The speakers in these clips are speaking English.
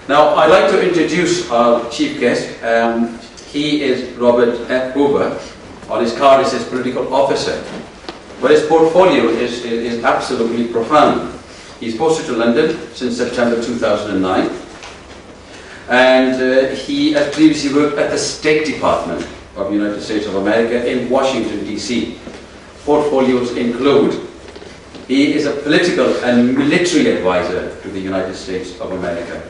Now, I'd like to introduce our chief guest. He is Robert F. Hoover. On his card it says political officer. But his portfolio is absolutely profound. He's posted to London since September 2009. And he has previously worked at the State Department of the United States of America in Washington, D.C. Portfolios include: he is a political and military advisor to the United States of America,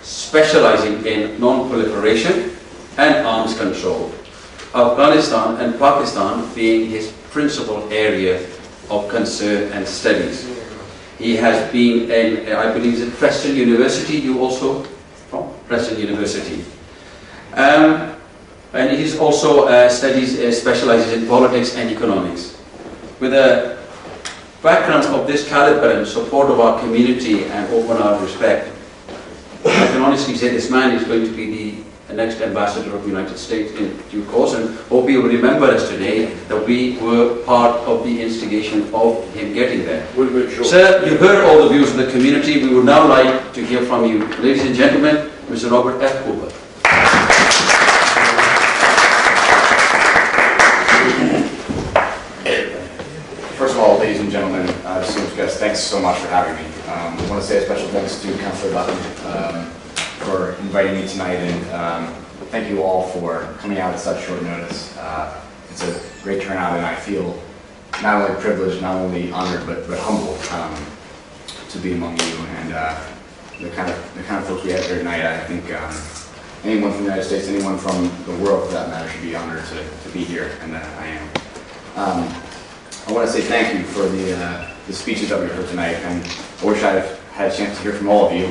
specializing in non-proliferation and arms control, Afghanistan and Pakistan being his principal area of concern and studies. He has been in, I believe, at Preston University. You also from Preston University. And he's also specializes in politics and economics. With a background of this caliber and support of our community and open our respect, I can honestly say this man is going to be the next ambassador of the United States in due course, and hope you will remember us today that we were part of the instigation of him getting there. We'll make sure. Sir, you've heard all the views of the community. We would now like to hear from you. Ladies and gentlemen, Mr. Robert F. Hoover. First of all, ladies and gentlemen, distinguished guests, thanks so much for having me. I want to say a special thanks to Cllr Liaquat for inviting me tonight, and thank you all for coming out at such short notice. It's a great turnout, and I feel not only privileged, not only honored, but humbled to be among you and the kind of folks we have here tonight. I think anyone from the United States, anyone from the world for that matter, should be honored to be here, and I am. I want to say thank you for the speeches that we heard tonight, and I wish I had a chance to hear from all of you.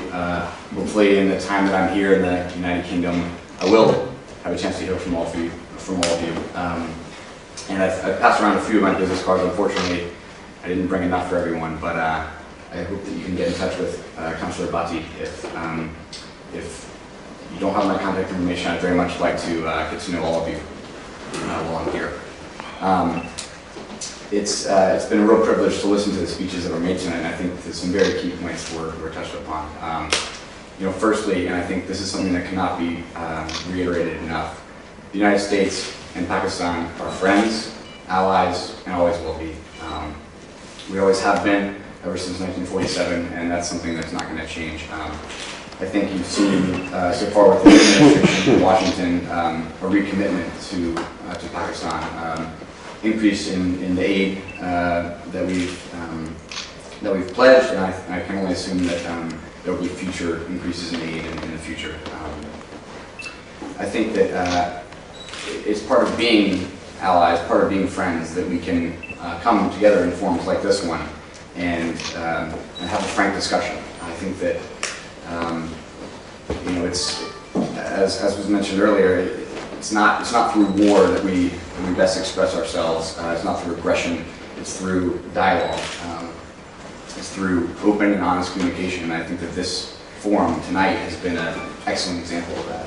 Hopefully, in the time that I'm here in the United Kingdom, I will have a chance to hear from all of you. And I've passed around a few of my business cards. Unfortunately, I didn't bring enough for everyone, but I hope that you can get in touch with Cllr Liaquat if you don't have my contact information. I'd very much like to get to know all of you while I'm here. It's been a real privilege to listen to the speeches that were made tonight, and I think that some very key points were touched upon. Firstly, and I think this is something that cannot be reiterated enough, the United States and Pakistan are friends, allies, and always will be. We always have been, ever since 1947, and that's something that's not going to change. I think you've seen so far with the administration in Washington a recommitment to Pakistan. Increase in the aid that we've pledged, and I can only assume that there will be future increases in aid in the future. I think that it's part of being allies, part of being friends, that we can come together in forums like this one and have a frank discussion. I think that it's as was mentioned earlier. It's not through war that we best express ourselves. It's not through aggression. It's through dialogue. It's through open and honest communication. And I think that this forum tonight has been an excellent example of that.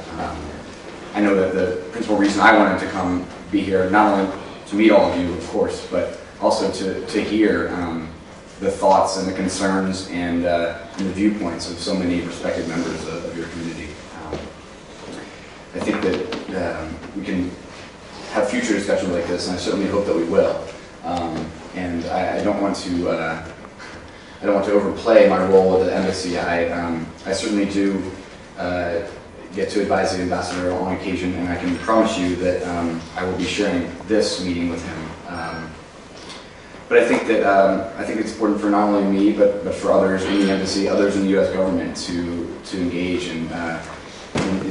I know that the principal reason I wanted to come be here, not only to meet all of you, of course, but also to hear the thoughts and the concerns and the viewpoints of so many respected members of your community. I think that we can have future discussions like this, and I certainly hope that we will. And I don't want to overplay my role at the embassy. I certainly do get to advise the ambassador on occasion, and I can promise you that I will be sharing this meeting with him. But I think that I think it's important for not only me, but for others in the embassy, others in the U.S. government to engage in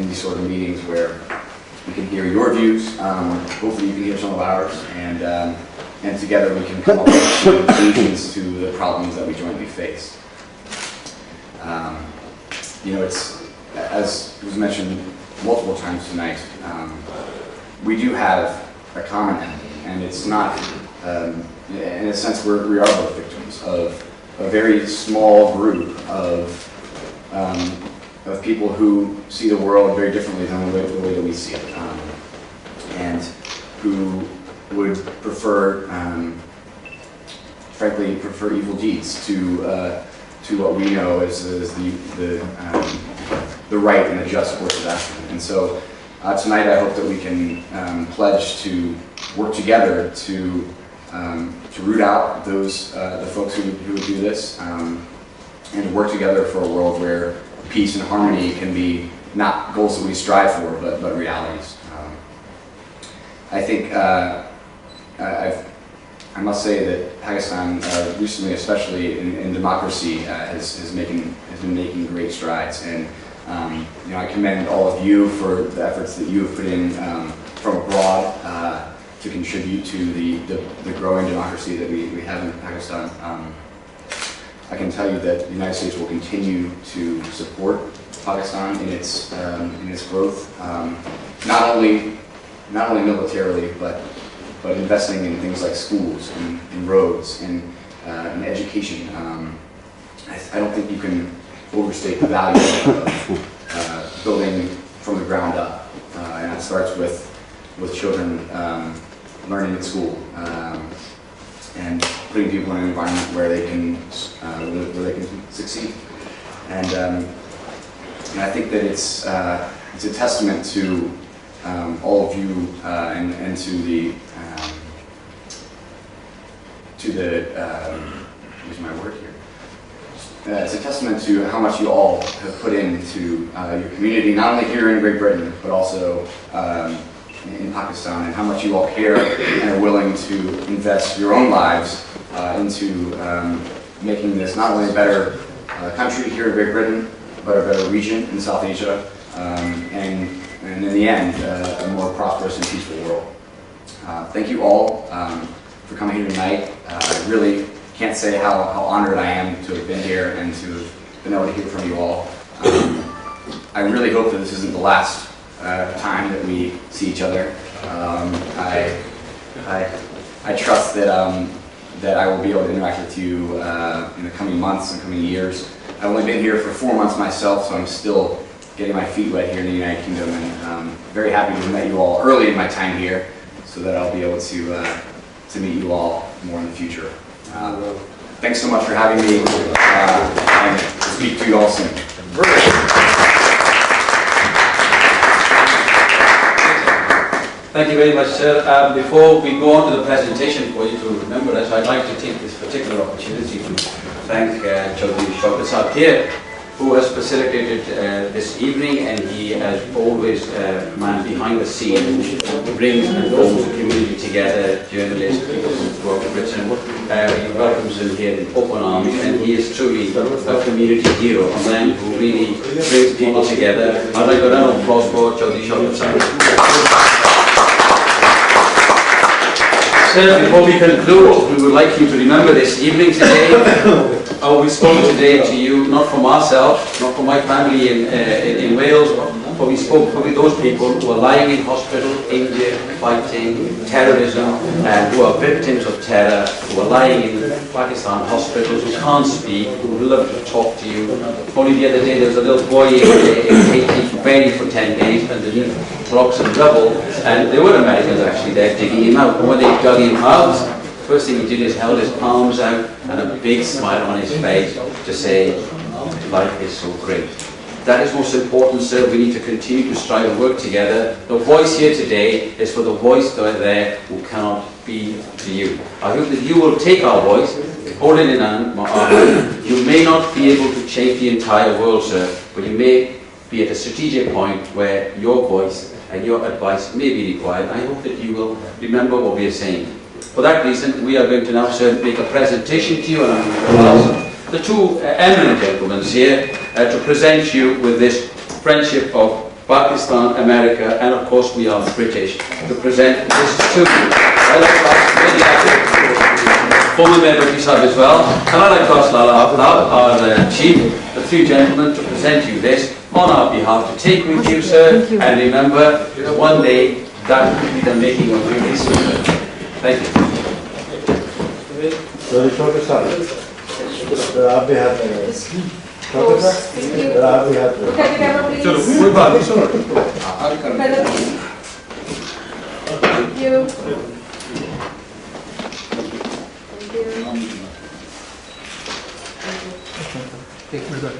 these sort of meetings where we can hear your views. Hopefully, you can hear some of ours, and together we can come up with solutions to the problems that we jointly face. It's, as was mentioned multiple times tonight, we do have a common enemy, and it's not. In a sense, we are both victims of a very small group of people who see the world very differently than the way that we see it, and who would prefer, frankly, evil deeds to what we know as the the right and the just course of action. And so tonight I hope that we can pledge to work together to root out those the folks who would do this, and work together for a world where peace and harmony can be not goals that we strive for, but realities. I think I must say that Pakistan recently, especially in democracy, has been making great strides, and I commend all of you for the efforts that you have put in from abroad to contribute to the growing democracy that we have in Pakistan. I can tell you that the United States will continue to support Pakistan in its growth, not only militarily, but investing in things like schools and roads and education. I don't think you can overstate the value of building from the ground up, and that starts with children learning at school and putting people in an environment where they can succeed. And I think that it's a testament to all of you and to the use my word here. It's a testament to how much you all have put into your community, not only here in Great Britain, but also in Pakistan, and how much you all care and are willing to invest your own lives into making this not only a better country here in Great Britain, but a better region in South Asia, and in the end, a more prosperous and peaceful world. Thank you all for coming here tonight. I really can't say how honored I am to have been here and to have been able to hear from you all. I really hope that this isn't the last time that we see each other. I trust that I will be able to interact with you in the coming months and coming years. I've only been here for 4 months myself, so I'm still getting my feet wet here in the United Kingdom, and very happy to have met you all early in my time here, so that I'll be able to meet you all more in the future. Thanks so much for having me, and speak to you all soon. Thank you very much, sir. Before we go on to the presentation for you to remember us, I'd like to take this particular opportunity to thank CHD Shokat here, who has facilitated this evening, and he, as always, man behind the scenes, brings and pulls the community together, journalists, people throughout Britain. He welcomes them here in open arms, and he is truly a community hero, a man who really brings people together. I'd like a round of applause for CHD Shokat. Sir, before we conclude, we would like you to remember this evening today. We spoke today to you, not from ourselves, not from my family in Wales, but we spoke for those people who are lying in hospital, injured, fighting terrorism, and who are victims of terror, who are lying in Pakistan hospitals, who can't speak, who would love to talk to you. Only the other day there was a little boy in Haiti buried for 10 days underneath rocks and rubble, and there were Americans actually there digging him out. And when they dug him out, first thing he did is held his palms out and a big smile on his face to say, life is so great. That is most important, sir. We need to continue to strive and work together. The voice here today is for the voice there who cannot be to you. I hope that you will take our voice, hold it in our hand. You may not be able to change the entire world, sir, but you may be at a strategic point where your voice and your advice may be required. I hope that you will remember what we are saying. For that reason, we are going to now, sir, make a presentation to you, and I'm going to ask the two eminent gentlemen here to present you with this friendship of Pakistan, America, and of course we are British, to present this to you. I'd like to ask former member Tisab as well, and I'd like to ask Lala, our chief, the three gentlemen, to present you this on our behalf, to take with you, sir, and remember, one day that will be the making of you history. Thank you. आप भी हाथ लगाइए। आप भी हाथ लगाइए। चलो कोई बात नहीं सुनो। Thank you.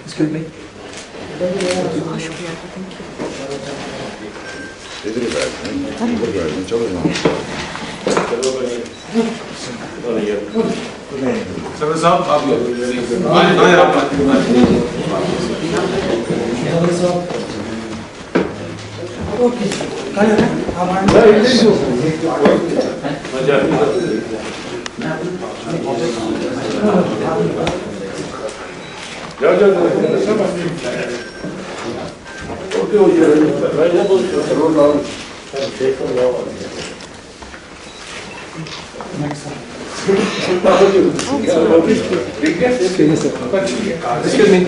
Excuse me. Excuse me.